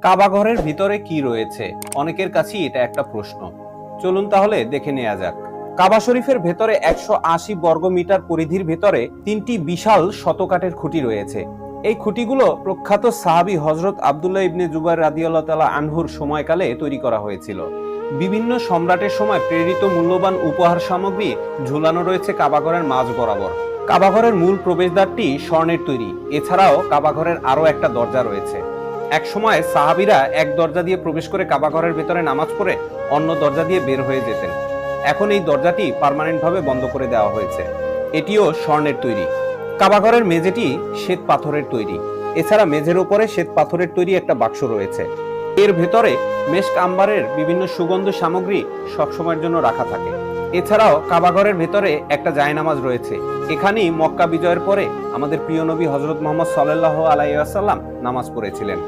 কাবা ঘরের ভিতরে কি রয়েছে? অনেকের কাছেই এটা একটা প্রশ্ন। চলুন তাহলে দেখে নেওয়া যাক। কাবা শরীফের ভেতরে 180 বর্গ মিটার পরিধির ভেতরে 3টি বিশাল শতকাঠের খুঁটি রয়েছে। এই খুঁটিগুলো প্রখ্যাত সাহাবী হযরত আব্দুল্লাহ ইবনে জুবাইর রাদিয়াল্লাহু তাআলা আনহুর সময়কালে তৈরি করা হয়েছিল। বিভিন্ন সম্রাটের সময় প্রেরিত মূল্যবান উপহার সামগ্রী ঝুলানো রয়েছে কাবাঘরের মাঝ বরাবর। কাবাঘরের মূল প্রবেশদ্বারটি স্বর্ণের তৈরি। এছাড়াও কাবাঘরের আরো একটা দরজা রয়েছে। এক সময় সাহাবীরা এক দরজা দিয়ে প্রবেশ করে কাবাঘরের ভেতরে নামাজ পড়ে অন্য দরজা দিয়ে বের হয়ে যেতেন। এখন এই দরজাটি পার্মানেন্ট ভাবে বন্ধ করে দেওয়া হয়েছে। এটিও স্বর্ণের তৈরি। কাবাঘরের মেঝেটি শ্বেত পাথরের তৈরি। এছাড়া মেঝের উপরে শ্বেত পাথরের তৈরি একটা বাক্স রয়েছে। এর ভেতরে মেশক আম্বারের বিভিন্ন সুগন্ধ সামগ্রী সবসময়ের জন্য রাখা থাকে। এছাড়াও কাবাঘরের ভেতরে একটা জায়নামাজ রয়েছে। এখানেই মক্কা বিজয়ের পরে আমাদের প্রিয় নবী হযরত মুহাম্মদ সাল্লাল্লাহু আলাইহি ওয়াসাল্লাম নামাজ পড়েছিলেন।